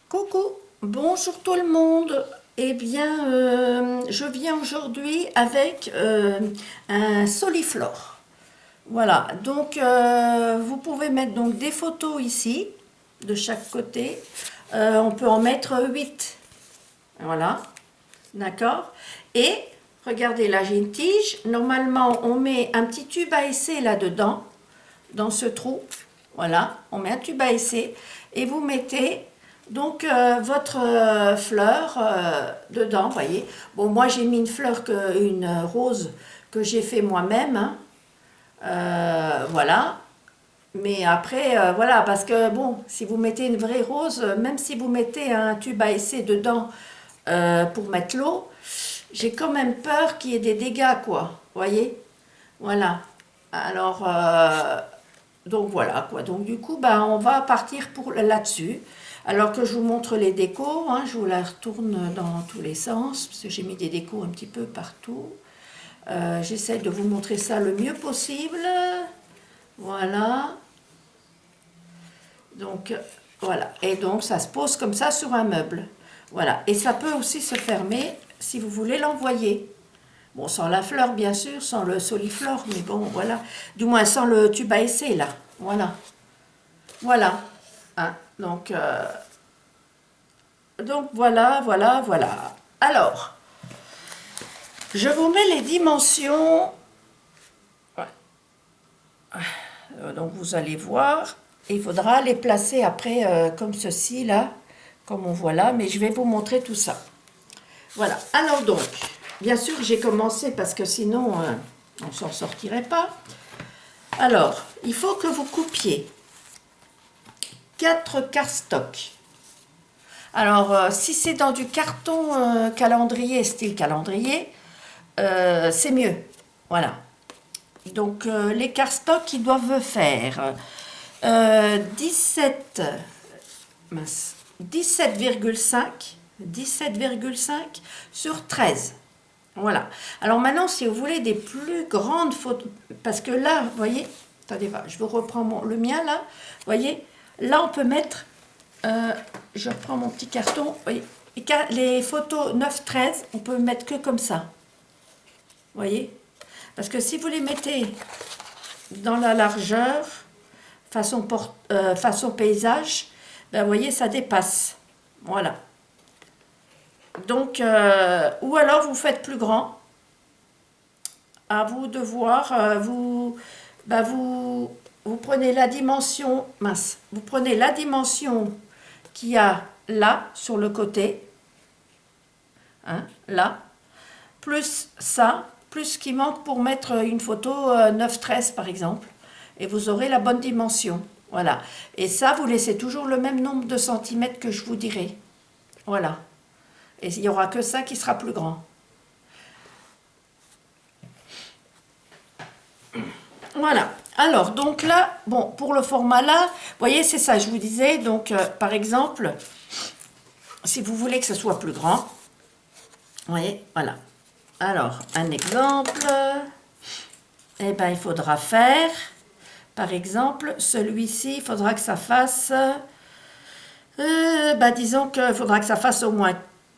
Coucou, bonjour tout le monde. Eh bien, je viens aujourd'hui avec un soliflore. Voilà, donc vous pouvez mettre donc des photos ici, de chaque côté. On peut en mettre 8. Voilà, d'accord. Et regardez, là j'ai une tige. Normalement, on met un petit tube à essai là-dedans, dans ce trou. Voilà, on met un tube à essai et vous mettez donc votre fleur dedans, voyez. Bon, moi j'ai mis une fleur, une rose que j'ai fait moi-même, hein. Voilà. Mais après, voilà, parce que bon, si vous mettez une vraie rose, même si vous mettez un tube à essai dedans pour mettre l'eau, j'ai quand même peur qu'il y ait des dégâts, quoi. Voyez. Voilà. Alors, donc voilà quoi. Donc du coup, bah, on va partir pour là-dessus. Alors que je vous montre les décos, hein, je vous la retourne dans tous les sens, parce que j'ai mis des décos un petit peu partout. J'essaie de vous montrer ça le mieux possible. Voilà. Donc voilà. Et donc ça se pose comme ça sur un meuble. Voilà. Et ça peut aussi se fermer si vous voulez l'envoyer. Bon, sans la fleur, bien sûr, sans le soliflore, mais bon, voilà. Du moins, sans le tube à essai, là. Voilà. Voilà. Hein, donc voilà, voilà, voilà. Alors, je vous mets les dimensions. Ouais. Donc vous allez voir. Il faudra les placer après comme ceci, là. Comme on voit là. Mais je vais vous montrer tout ça. Voilà. Alors donc, bien sûr, j'ai commencé parce que sinon, on ne s'en sortirait pas. Alors, il faut que vous coupiez 4 cardstocks. Alors, si c'est dans du carton calendrier, style calendrier, c'est mieux. Voilà. Donc, les cardstocks, ils doivent faire 17, mince, 17,5 sur 13. Voilà. Alors maintenant, si vous voulez des plus grandes photos, parce que là, vous voyez, attendez, je vous reprends le mien là, vous voyez, là on peut mettre, je reprends mon petit carton, vous voyez, les photos 9-13, on peut mettre que comme ça, vous voyez, parce que si vous les mettez dans la largeur, façon paysage, ben vous voyez, ça dépasse, voilà. Donc, ou alors vous faites plus grand. À vous de voir. Vous prenez la dimension, mince, vous prenez la dimension qu'il y a là, sur le côté, hein, là, plus ça, plus ce qui manque pour mettre une photo 9-13 par exemple. Et vous aurez la bonne dimension. Voilà. Et ça, vous laissez toujours le même nombre de centimètres que je vous dirai. Voilà. Et il n'y aura que ça qui sera plus grand. Voilà. Alors, donc là, bon, pour le format là, vous voyez, c'est ça, je vous disais. Donc, par exemple, si vous voulez que ce soit plus grand, vous voyez, voilà. Alors, un exemple, eh ben, il faudra faire, par exemple, celui-ci, il faudra que ça fasse, disons qu'il faudra que ça fasse au moins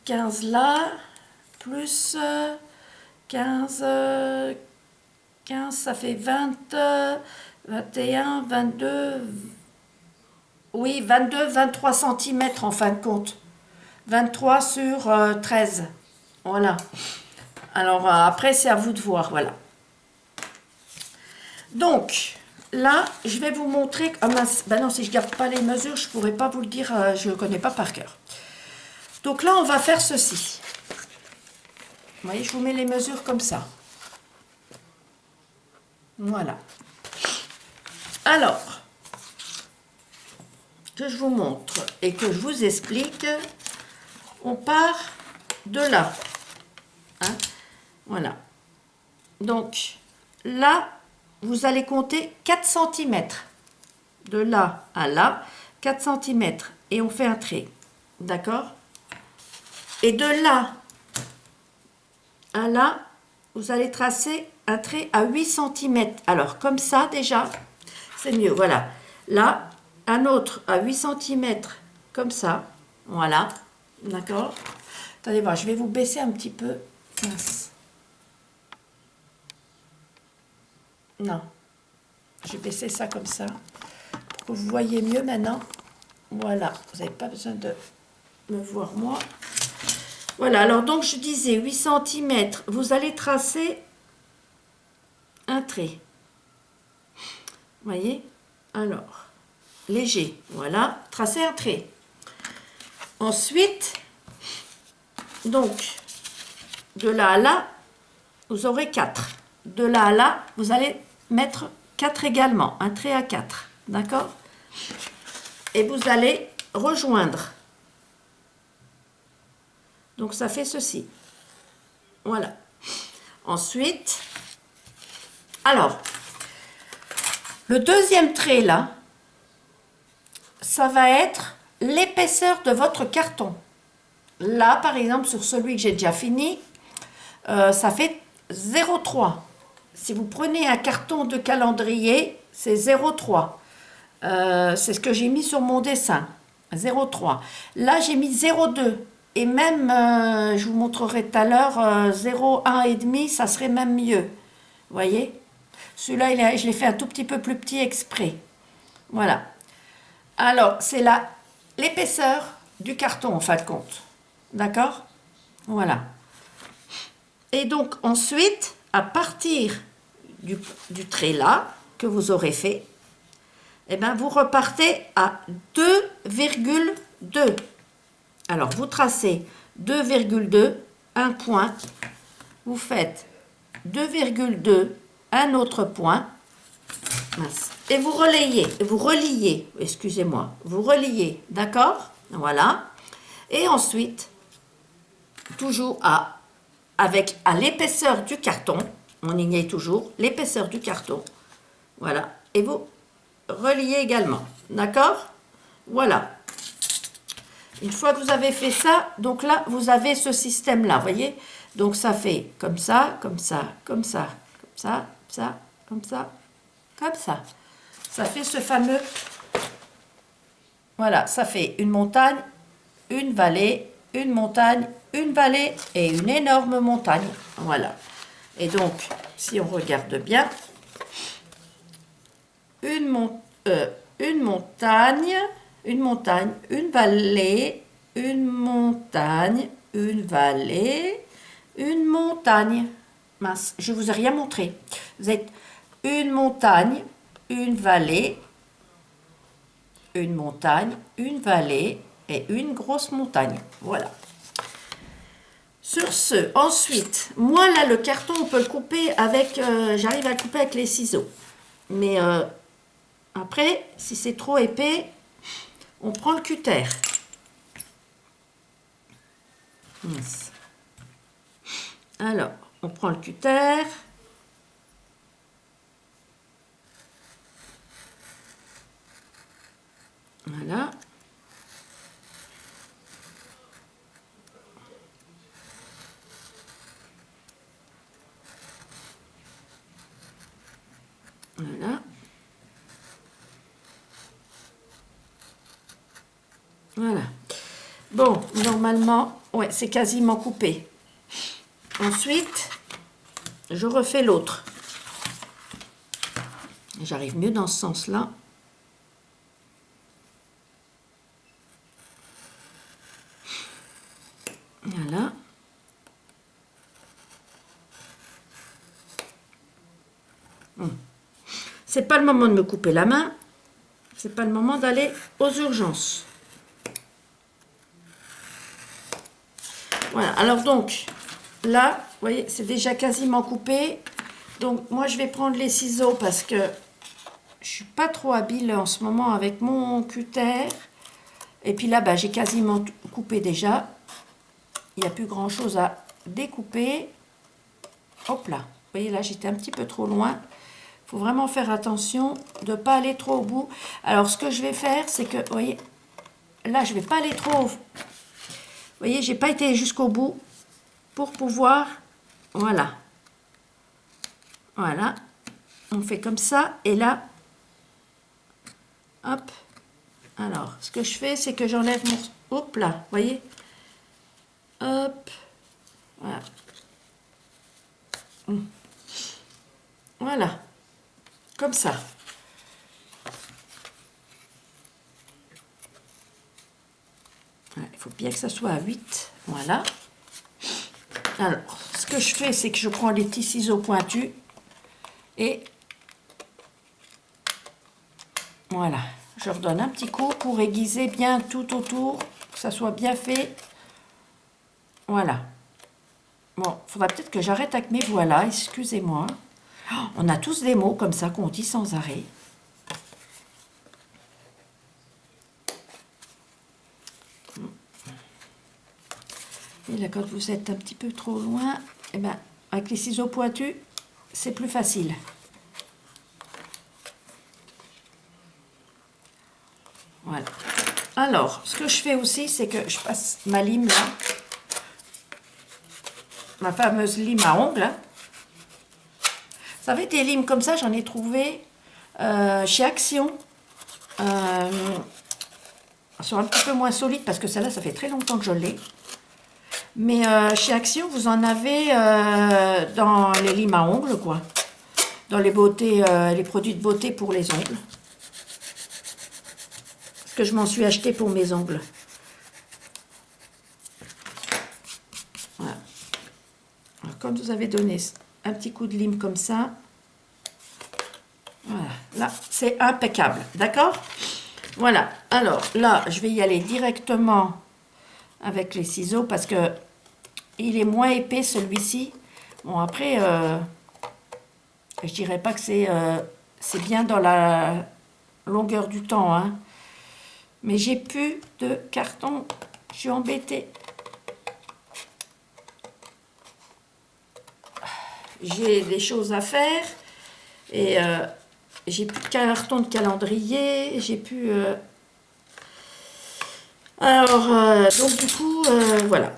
15 là, plus 15, 15, ça fait 20, 21, 22, oui, 22, 23 centimètres en fin de compte. 23 sur 13. Voilà. Alors après, c'est à vous de voir, voilà. Donc, là, je vais vous montrer... Ah mince, ben non, si je garde pas les mesures, je pourrais pas vous le dire, je ne connais pas par cœur. Donc là, on va faire ceci. Vous voyez, je vous mets les mesures comme ça. Voilà. Alors, que je vous montre et que je vous explique, on part de là. Hein, voilà. Donc, là, vous allez compter 4 cm. De là à là, 4 cm. Et on fait un trait. D'accord? Et de là à là, vous allez tracer un trait à 8 cm. Alors, comme ça, déjà, c'est mieux. Voilà. Là, un autre à 8 cm, comme ça. Voilà, d'accord. Attendez voir, je vais vous baisser un petit peu. Mince. Non, je vais baisser ça comme ça, pour que vous voyez mieux maintenant. Voilà, vous n'avez pas besoin de me voir moi. Voilà, alors donc je disais 8 cm, vous allez tracer un trait. Vous voyez? Alors, léger, voilà, tracez un trait. Ensuite, donc, de là à là, vous aurez 4. De là à là, vous allez mettre 4 également, un trait à 4, d'accord? Et vous allez rejoindre. Donc, ça fait ceci. Voilà. Ensuite, alors, le deuxième trait là, ça va être l'épaisseur de votre carton. Là, par exemple, sur celui que j'ai déjà fini, ça fait 0,3. Si vous prenez un carton de calendrier, c'est 0,3. C'est ce que j'ai mis sur mon dessin, 0,3. Là, j'ai mis 0,2. Et même, je vous montrerai tout à l'heure, 0,1 et demi, ça serait même mieux. Vous voyez? Celui-là, je l'ai fait un tout petit peu plus petit exprès. Voilà. Alors, c'est l'épaisseur du carton, en fin de compte. D'accord? Voilà. Et donc, ensuite, à partir du trait là, que vous aurez fait, eh bien, vous repartez à 2,2. Alors, vous tracez 2,2, un point. Vous faites 2,2, un autre point. Et vous reliez, excusez-moi, vous reliez, d'accord? Voilà. Et ensuite, toujours à l'épaisseur du carton, on y est toujours, l'épaisseur du carton, voilà. Et vous reliez également, d'accord? Voilà. Une fois que vous avez fait ça, donc là, vous avez ce système-là, voyez? Donc ça fait comme ça, comme ça, comme ça, comme ça, ça, comme ça, comme ça. Ça fait ce fameux... Voilà, ça fait une montagne, une vallée, une montagne, une vallée et une énorme montagne. Voilà. Et donc, si on regarde bien, une montagne, une vallée, une montagne, une vallée, une montagne. Mince, je ne vous ai rien montré. Vous êtes une montagne, une vallée, une montagne, une vallée et une grosse montagne. Voilà. Sur ce, ensuite, moi là, le carton, on peut le couper avec... j'arrive à le couper avec les ciseaux. Mais après, si c'est trop épais, on prend le cutter. Yes. Alors, on prend le cutter. Voilà. Voilà. Voilà. Bon, normalement, ouais, c'est quasiment coupé. Ensuite, je refais l'autre. J'arrive mieux dans ce sens-là. Voilà. C'est pas le moment de me couper la main. C'est pas le moment d'aller aux urgences. Voilà. Alors donc, là, vous voyez, c'est déjà quasiment coupé. Donc, moi, je vais prendre les ciseaux parce que je suis pas trop habile en ce moment avec mon cutter. Et puis là, bah, j'ai quasiment coupé déjà. Il n'y a plus grand-chose à découper. Hop là. Vous voyez, là, j'étais un petit peu trop loin. Il faut vraiment faire attention de ne pas aller trop au bout. Alors, ce que je vais faire, c'est que, vous voyez, là, je ne vais pas aller trop... Vous voyez, je n'ai pas été jusqu'au bout pour pouvoir... Voilà. Voilà. On fait comme ça. Et là, hop, Alors, ce que je fais, c'est que j'enlève mon... Hop là, vous voyez? Hop. Voilà. Voilà. Comme ça. Il faut bien que ça soit à 8. Voilà. Alors, ce que je fais, c'est que je prends les petits ciseaux pointus et voilà. Je redonne un petit coup pour aiguiser bien tout autour, que ça soit bien fait. Voilà. Bon, il faudra peut-être que j'arrête avec mes voilà, excusez-moi. Oh, on a tous des mots comme ça qu'on dit sans arrêt. Et là, quand vous êtes un petit peu trop loin, eh ben, avec les ciseaux pointus, c'est plus facile. Voilà. Alors, ce que je fais aussi, c'est que je passe ma lime là, ma fameuse lime à ongles. Hein. Vous savez, des limes comme ça, j'en ai trouvé chez Action. Sont un petit peu moins solides parce que celle-là, ça fait très longtemps que je l'ai. Mais chez Action, vous en avez dans les limes à ongles, quoi. Dans les beautés, les produits de beauté pour les ongles. Parce que je m'en suis acheté pour mes ongles. Voilà. Alors, comme vous avez donné un petit coup de lime comme ça, voilà, là, c'est impeccable, d'accord? Voilà, alors là, je vais y aller directement avec les ciseaux parce que il est moins épais celui-ci. Bon, après, je dirais pas que c'est bien dans la longueur du temps, hein. Mais j'ai plus de carton, je suis embêtée. J'ai des choses à faire et j'ai plus de carton de calendrier, j'ai plus... Alors, donc du coup, voilà.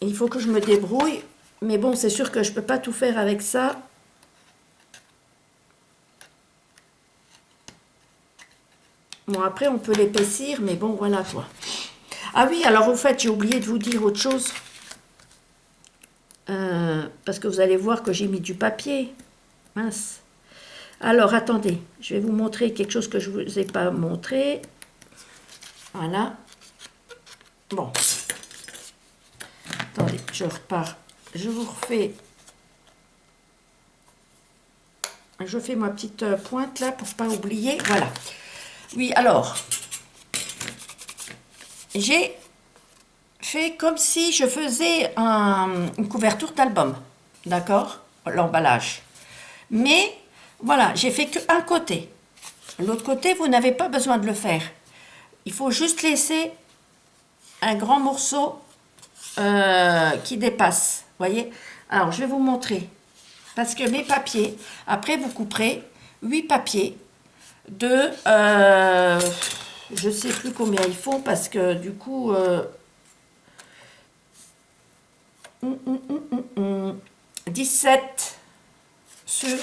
Il faut que je me débrouille. Mais bon, c'est sûr que je peux pas tout faire avec ça. Bon, après, on peut l'épaissir, mais bon, voilà quoi. Ah oui, alors au fait, j'ai oublié de vous dire autre chose. Parce que vous allez voir que j'ai mis du papier. Mince. Alors, attendez, je vais vous montrer quelque chose que je ne vous ai pas montré. Voilà. Bon. Attendez, je repars. Je vous refais... Je fais ma petite pointe là pour pas oublier. Voilà. Oui, alors... J'ai fait comme si je faisais une couverture d'album. D'accord? L'emballage. Mais, voilà, j'ai fait qu'un côté. L'autre côté, vous n'avez pas besoin de le faire. Il faut juste laisser un grand morceau qui dépasse. Voyez? Alors, je vais vous montrer. Parce que mes papiers, après vous couperez 8 papiers de... je ne sais plus combien ils font parce que du coup... 17 sur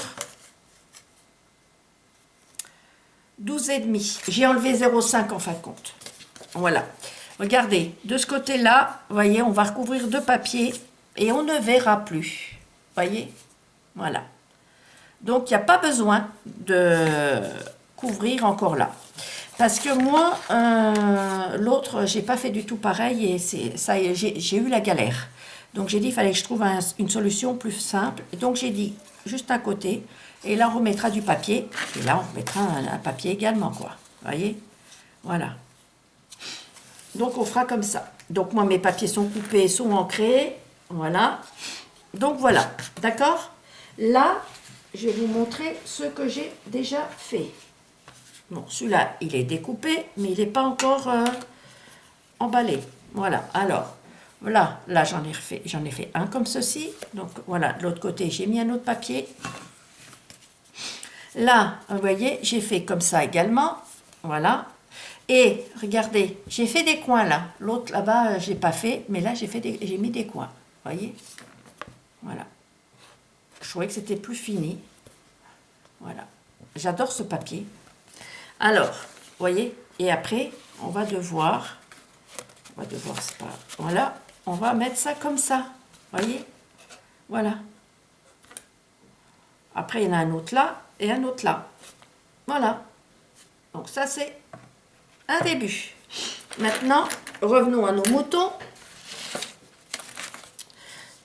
12,5. J'ai enlevé 0,5 en fin de compte. Voilà. Regardez, de ce côté-là, vous voyez, on va recouvrir de papier et on ne verra plus. Voyez? Voilà. Donc, il n'y a pas besoin de couvrir encore là. Parce que moi, l'autre, j'ai pas fait du tout pareil et ça, j'ai eu la galère. Donc, j'ai dit, il fallait que je trouve une solution plus simple. Et donc, j'ai dit, juste à côté, et là, on remettra du papier. Et là, on remettra un papier également, quoi. Vous voyez? Voilà. Donc, on fera comme ça. Donc, moi, mes papiers sont coupés, sont ancrés. Voilà. Donc, voilà. D'accord? Là, je vais vous montrer ce que j'ai déjà fait. Bon, celui-là, il est découpé, mais il n'est pas encore emballé. Voilà. Alors, voilà. Là, j'en ai fait un comme ceci. Donc, voilà. De l'autre côté, j'ai mis un autre papier. Là, vous voyez, j'ai fait comme ça également. Voilà. Et regardez, j'ai fait des coins là. L'autre là-bas, je n'ai pas fait, mais là, j'ai mis des coins. Vous voyez? Voilà. Je trouvais que c'était plus fini. Voilà. J'adore ce papier. Alors, vous voyez? Et après, on va devoir, c'est pas, voilà, on va mettre ça comme ça, voyez, voilà. Après, il y en a un autre là et un autre là, voilà. Donc ça, c'est un début. Maintenant, revenons à nos moutons.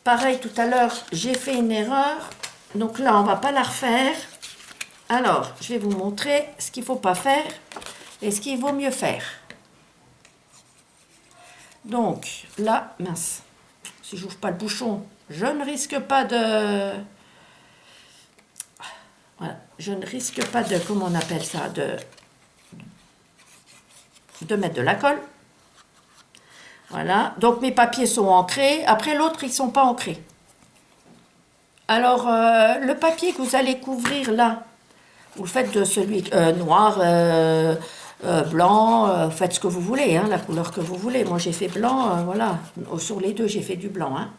Pareil, tout à l'heure, j'ai fait une erreur. Donc là, on ne va pas la refaire. Alors, je vais vous montrer ce qu'il ne faut pas faire et ce qu'il vaut mieux faire. Donc, là, mince, si j'ouvre pas le bouchon, je ne risque pas de... Voilà, je ne risque pas de, comment on appelle ça, de mettre de la colle. Voilà, donc mes papiers sont ancrés. Après l'autre, ils ne sont pas ancrés. Alors, le papier que vous allez couvrir là, vous le faites de celui noir, blanc, faites ce que vous voulez, hein, la couleur que vous voulez. Moi, j'ai fait blanc, voilà. Sur les deux, j'ai fait du blanc. Hein.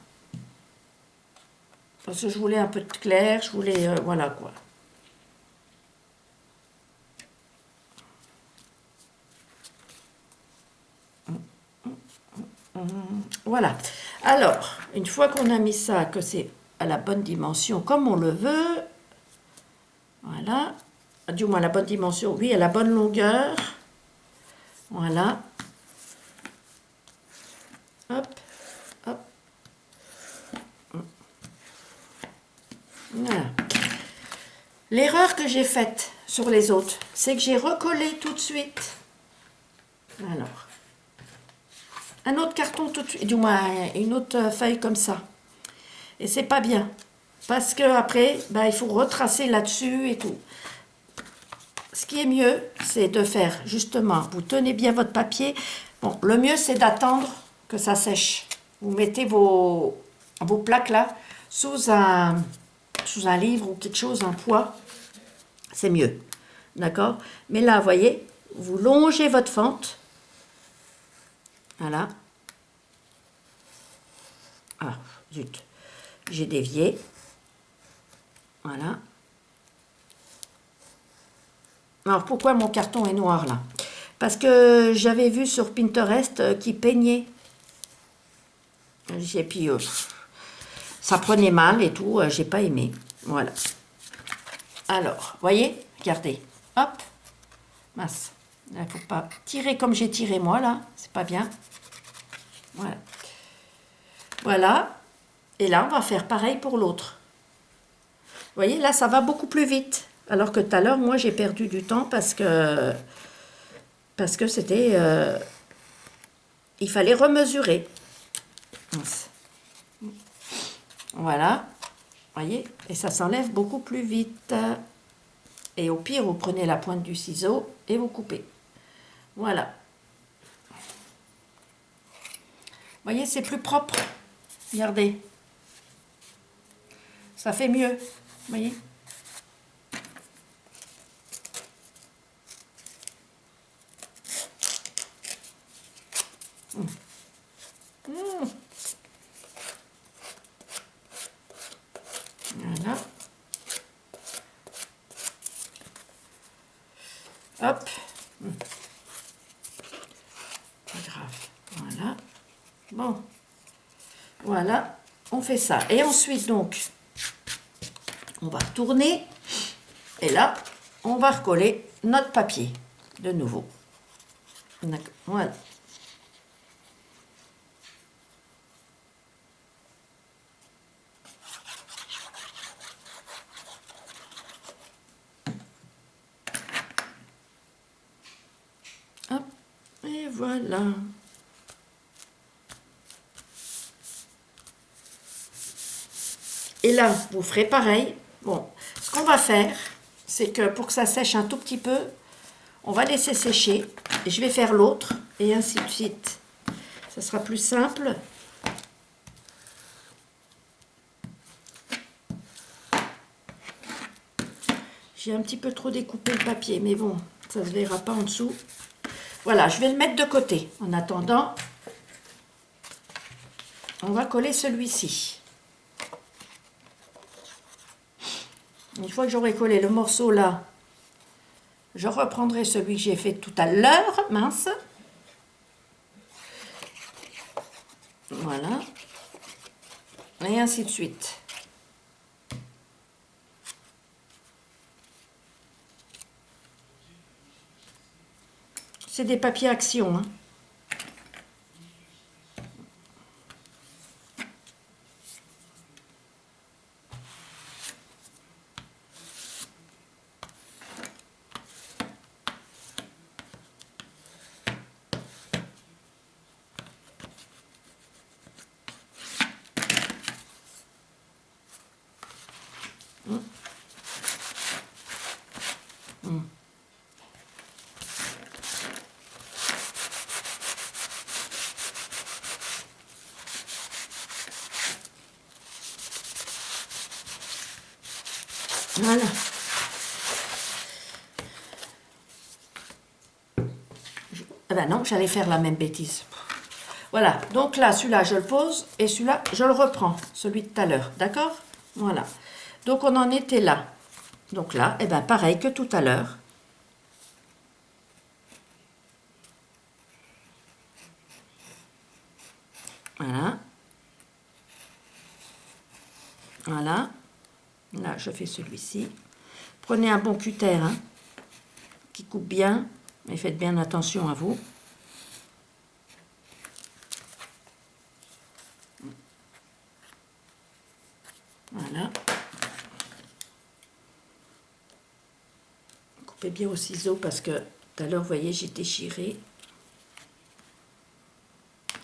Parce que je voulais un peu de clair, je voulais, voilà quoi. Voilà. Alors, une fois qu'on a mis ça, que c'est à la bonne dimension comme on le veut, voilà, du moins la bonne dimension, oui, à la bonne longueur, voilà, hop, hop, voilà. L'erreur que j'ai faite sur les autres, c'est que j'ai recollé tout de suite, alors, un autre carton tout de suite, du moins une autre feuille comme ça, et c'est pas bien, parce que après, ben, il faut retracer là-dessus et tout. Ce qui est mieux, c'est de faire justement, vous tenez bien votre papier. Bon, le mieux, c'est d'attendre que ça sèche. Vous mettez vos plaques là sous un livre ou quelque chose, un poids. C'est mieux. D'accord? Mais là, vous voyez, vous longez votre fente. Voilà. Ah, zut. J'ai dévié. Voilà. Alors, pourquoi mon carton est noir, là? Parce que j'avais vu sur Pinterest qui peignait. Et puis, ça prenait mal et tout, j'ai pas aimé. Voilà. Alors, voyez, regardez. Hop. Mince. Il ne faut pas tirer comme j'ai tiré moi, là. C'est pas bien. Voilà. Voilà. Et là, on va faire pareil pour l'autre. Vous voyez, là, ça va beaucoup plus vite. Alors que tout à l'heure, moi, j'ai perdu du temps parce que c'était... il fallait remesurer. Voilà. Voyez, et ça s'enlève beaucoup plus vite. Et au pire, vous prenez la pointe du ciseau et vous coupez. Voilà. Voyez, c'est plus propre. Regardez. Ça fait mieux. Voyez. Voilà. Hop. Pas grave. Voilà. Bon. Voilà. On fait ça. Et ensuite, donc, on va tourner. Et là, on va recoller notre papier. De nouveau. Voilà. Hop. Et voilà. Et là, vous ferez pareil. Bon, ce qu'on va faire, c'est que pour que ça sèche un tout petit peu, on va laisser sécher. Et je vais faire l'autre, et ainsi de suite. Ça sera plus simple. J'ai un petit peu trop découpé le papier, mais bon, ça ne se verra pas en dessous. Voilà, je vais le mettre de côté. En attendant, on va coller celui-ci. Une fois que j'aurai collé le morceau là, Je reprendrai celui que j'ai fait tout à l'heure, mince. Voilà. Et ainsi de suite. C'est des papiers action, hein. Voilà. Ah ben non, j'allais faire la même bêtise. Voilà, donc là, celui-là, je le pose et celui-là, je le reprends, celui de tout à l'heure, d'accord? Voilà. Donc, on en était là. Donc là, eh ben, pareil que tout à l'heure. Voilà. Voilà. Là, je fais celui-ci. Prenez un bon cutter, hein, qui coupe bien, mais faites bien attention à vous. Voilà. Coupez bien au ciseau parce que tout à l'heure, vous voyez, j'ai déchiré.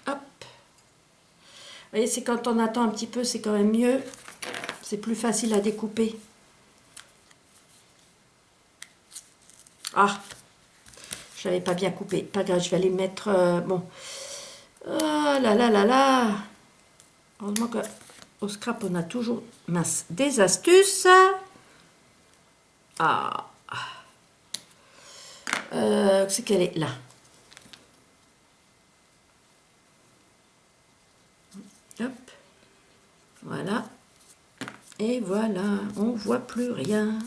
Hop. Vous voyez, c'est quand on attend un petit peu, c'est quand même mieux. C'est plus facile à découper. Ah, je n'avais pas bien coupé. Pas grave, je vais aller mettre... bon. Oh là là là là. Heureusement qu'au scrap, on a toujours, mince, des astuces. Ah. C'est qu'elle est là. Hop. Voilà. Et voilà, on voit plus rien.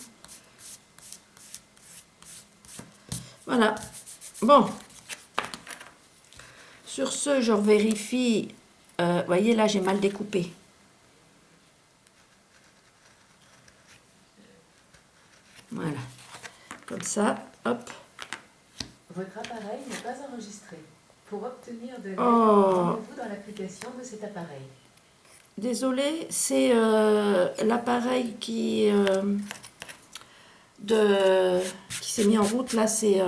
Voilà. Bon. Sur ce, je vérifie. Vous voyez, là, j'ai mal découpé. Voilà. Comme ça, hop. Votre appareil n'est pas enregistré. Pour obtenir de l'aide, Oh. rendez-vous dans l'application de cet appareil. Désolée, c'est l'appareil qui s'est mis en route là, c'est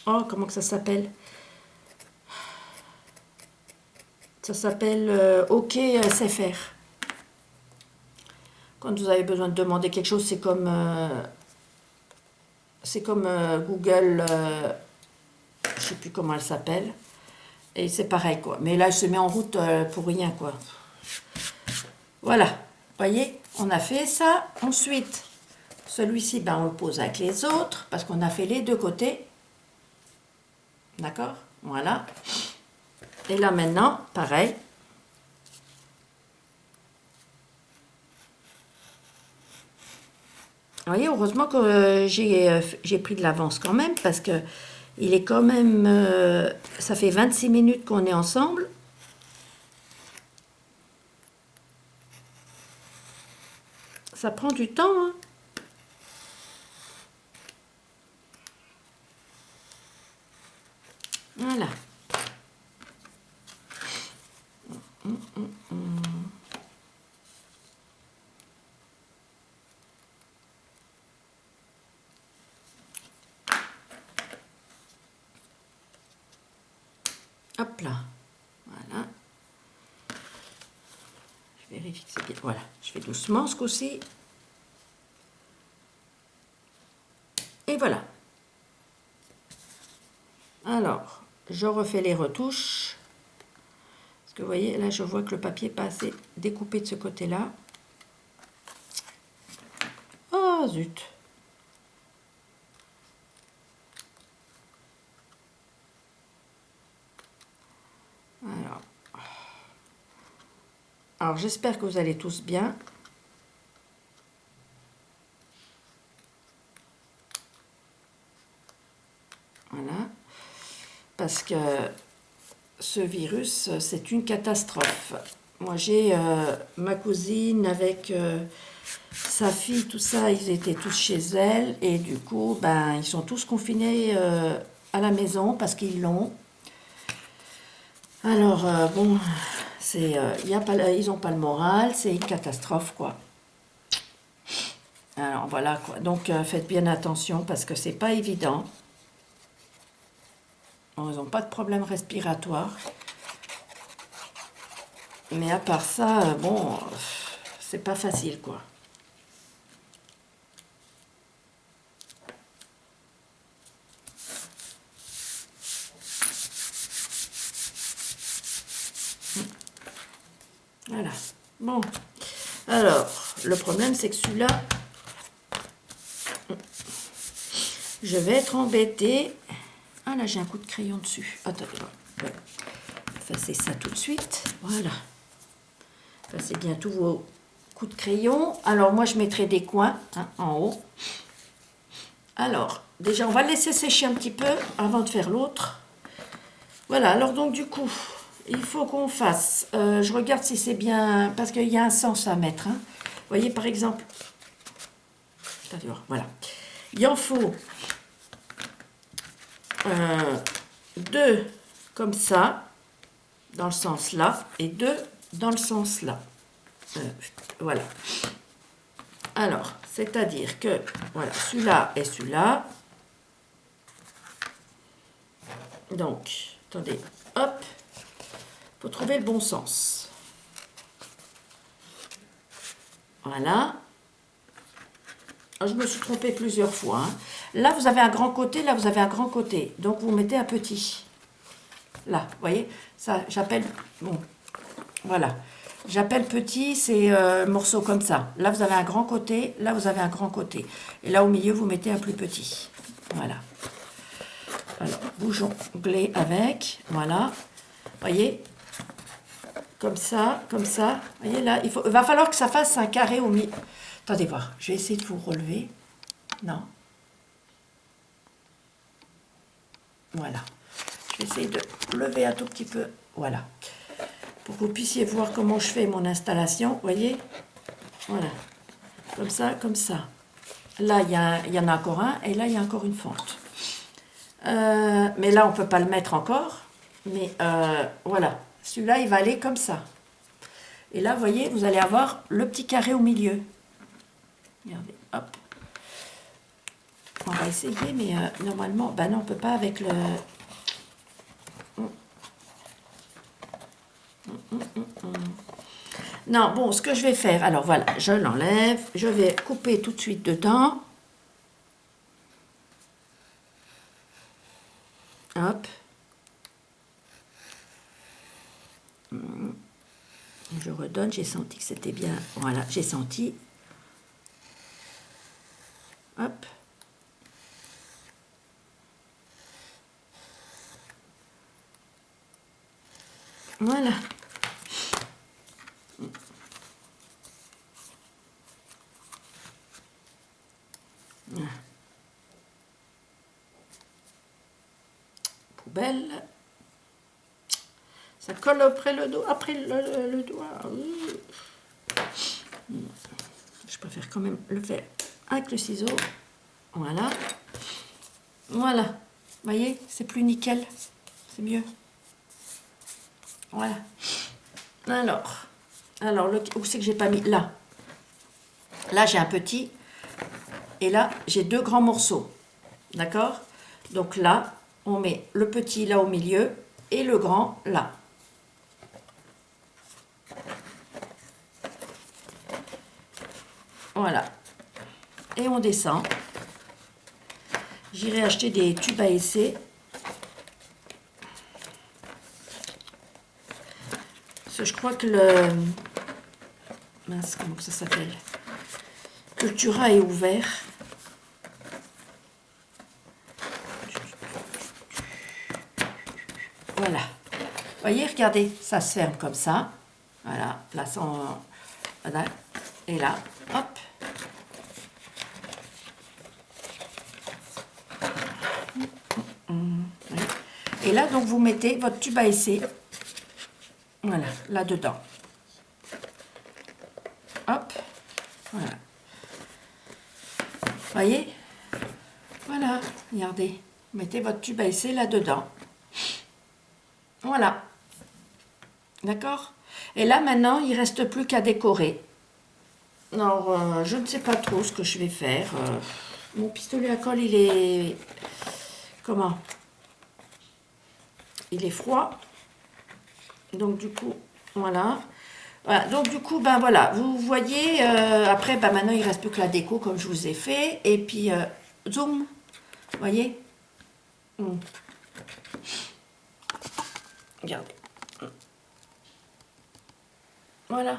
oh, comment que ça s'appelle? Ça s'appelle OK SFR. Quand vous avez besoin de demander quelque chose, c'est comme Google, je sais plus comment elle s'appelle, et c'est pareil quoi. Mais là, je se met en route pour rien quoi. Voilà, voyez, on a fait ça. Ensuite, celui-ci, ben, on le pose avec les autres parce qu'on a fait les deux côtés. D'accord? Voilà. Et là maintenant, pareil. Vous voyez, heureusement que j'ai pris de l'avance quand même parce que il est quand même... ça fait 26 minutes qu'on est ensemble. Ça prend du temps, hein. Voilà. Hop là. Voilà. Je vérifie que c'est bien. Voilà. Je fais doucement ce coup-ci. Et voilà. Alors, je refais les retouches. Parce que vous voyez, là, je vois que le papier n'est pas assez découpé de ce côté-là. Oh, zut. Alors, j'espère que vous allez tous bien. parce que ce virus, c'est une catastrophe. Moi, j'ai ma cousine avec sa fille, tout ça, ils étaient tous chez elle. Et du coup, ben, ils sont tous confinés à la maison parce qu'ils l'ont. Alors, bon, ils n'ont pas le moral, c'est une catastrophe, quoi. Alors, voilà, quoi. Donc, faites bien attention parce que c'est pas évident. Bon, ils n'ont pas de problème respiratoire. Mais à part ça, bon, c'est pas facile, quoi. Voilà. Bon. Alors, le problème, c'est que celui-là, je vais être embêtée. Ah là, j'ai un coup de crayon dessus. Attendez, ouais. Effacez ça tout de suite. Voilà. Effacez bien tous vos coups de crayon. Alors, moi, je mettrai des coins en haut. Alors, déjà, on va le laisser sécher un petit peu avant de faire l'autre. Voilà, alors donc, du coup, il faut qu'on fasse... je regarde si c'est bien... Parce qu'il y a un sens à mettre. Vous voyez, par exemple... Attendez, voilà. Il en faut... 2 comme ça, dans le sens là, et 2 dans le sens là. Voilà. Alors, c'est-à-dire que, voilà, celui-là et celui-là. Donc, attendez, hop, faut trouver le bon sens. Voilà. Je me suis trompée plusieurs fois. Là, vous avez un grand côté, là, vous avez un grand côté. Donc, vous mettez un petit. Là, vous voyez, ça, j'appelle... Bon, voilà. J'appelle petit, c'est morceau comme ça. Là, vous avez un grand côté, là, vous avez un grand côté. Et là, au milieu, vous mettez un plus petit. Voilà. Alors, vous jonglez avec, voilà. Voyez, comme ça, comme ça. Voyez, là, il va falloir que ça fasse un carré au milieu. Attendez voir, je vais essayer de vous relever. Non. Voilà. Je vais essayer de lever un tout petit peu. Voilà. Pour que vous puissiez voir comment je fais mon installation. Vous voyez? Voilà. Comme ça, comme ça. Là, il y en a encore un. Et là, il y a encore une fente. Mais là, on ne peut pas le mettre encore. Mais voilà. Celui-là, il va aller comme ça. Et là, vous voyez, vous allez avoir le petit carré au milieu. Regardez, hop. On va essayer, mais normalement, ben non, on ne peut pas avec le... Non, bon, ce que je vais faire, alors voilà, je l'enlève, je vais couper tout de suite dedans. Hop. Je redonne, j'ai senti que c'était bien. Voilà, j'ai senti. Hop. Voilà. Poubelle. Ça colle après le doigt. Après le doigt. Je préfère quand même le faire avec le ciseau. Voilà. Voilà. Vous voyez, c'est plus nickel. C'est mieux. Voilà. Alors où c'est que j'ai pas mis? Là. Là, j'ai un petit. Et là, j'ai 2 grands morceaux. D'accord? Donc là, on met le petit là au milieu et le grand là. Voilà. Et on descend. J'irai acheter des tubes à essai. Parce que je crois que le... Mince, comment ça s'appelle? Cultura est ouvert. Voilà. Vous voyez, regardez, ça se ferme comme ça. Voilà, là, sans... Voilà. Et là, hop. Et là, donc, vous mettez votre tube à essai. Voilà, là-dedans. Hop. Voilà. Voyez? Voilà, regardez. Mettez votre tube à essai là-dedans. Voilà. D'accord? Et là, maintenant, il ne reste plus qu'à décorer. Alors, je ne sais pas trop ce que je vais faire. Mon pistolet à colle, il est... Comment? Il est froid. Donc, du coup, voilà. Voilà, donc du coup, ben voilà, vous voyez, après, ben maintenant, il ne reste plus que la déco, comme je vous ai fait. Et puis, zoom, vous voyez? Regardez. Voilà.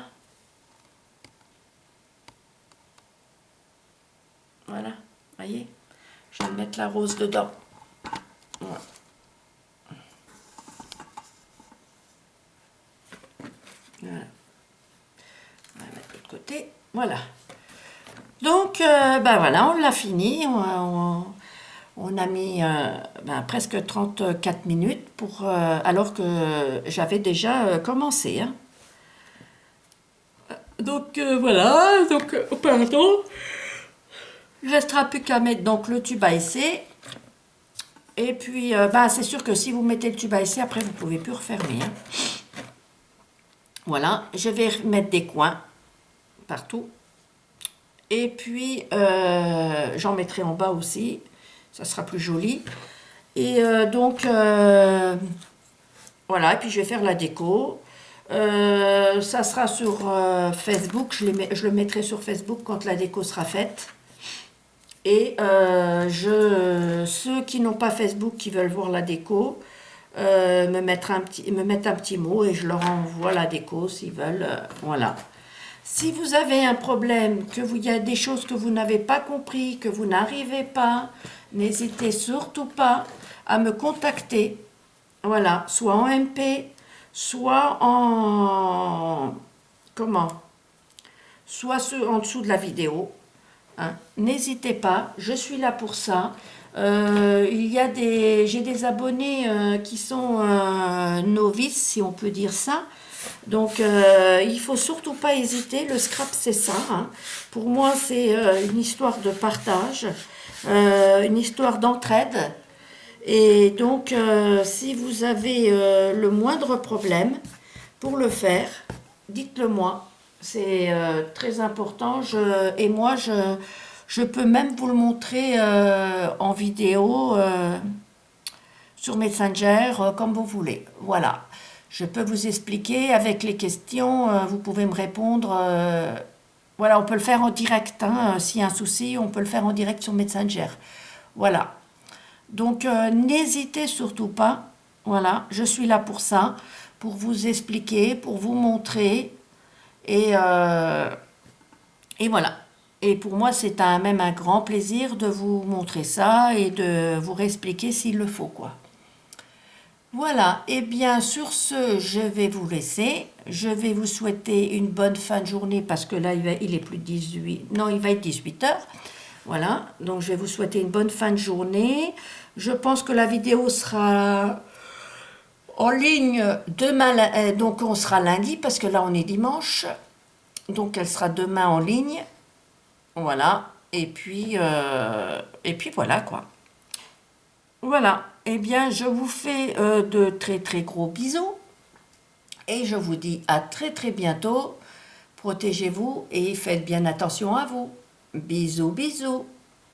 Voilà, voyez? Je vais mettre la rose dedans. Voilà. Voilà. On va mettre de l'autre côté. Voilà. Donc, ben voilà, on l'a fini. On a mis ben, presque 34 minutes pour, alors que j'avais déjà commencé. Hein. Donc, voilà. Donc, pardon. Il ne restera plus qu'à mettre donc, le tube à essai. Et puis, ben, c'est sûr que si vous mettez le tube à essai, après, vous ne pouvez plus refermer. Hein. Voilà. Je vais mettre des coins partout. Et puis, j'en mettrai en bas aussi. Ça sera plus joli. Et donc, voilà. Et puis, je vais faire la déco. Ça sera sur Facebook. Je le mettrai sur Facebook quand la déco sera faite. Et ceux qui n'ont pas Facebook, qui veulent voir la déco, me mettent un petit mot et je leur envoie la déco s'ils veulent. Voilà. Si vous avez un problème, il y a des choses que vous n'avez pas compris, que vous n'arrivez pas, n'hésitez surtout pas à me contacter. Voilà, soit en MP, soit en... Comment? Soit en dessous de la vidéo. Hein. N'hésitez pas, je suis là pour ça. J'ai des abonnés qui sont novices, si on peut dire ça. Donc, il faut surtout pas hésiter. Le scrap, c'est ça. Hein. Pour moi, c'est une histoire de partage, une histoire d'entraide. Et donc, si vous avez le moindre problème pour le faire, dites-le moi. C'est très important. Et moi, je peux même vous le montrer en vidéo sur Messenger, comme vous voulez. Voilà. Je peux vous expliquer avec les questions. Vous pouvez me répondre. Voilà, on peut le faire en direct. Hein, s'il y a un souci, on peut le faire en direct sur Messenger. Voilà. Donc, n'hésitez surtout pas. Voilà, je suis là pour ça, pour vous expliquer, pour vous montrer. Et voilà. Et pour moi, c'est même un grand plaisir de vous montrer ça et de vous réexpliquer s'il le faut, quoi. Voilà. Et bien, sur ce, je vais vous laisser. Je vais vous souhaiter une bonne fin de journée parce que là, il est plus 18... Non, il va être 18 heures. Voilà. Donc, je vais vous souhaiter une bonne fin de journée. Je pense que la vidéo sera en ligne demain, donc on sera lundi parce que là on est dimanche, donc elle sera demain en ligne, voilà, et puis voilà quoi. Voilà, eh bien je vous fais de très très gros bisous et je vous dis à très très bientôt, protégez-vous et faites bien attention à vous. Bisous bisous.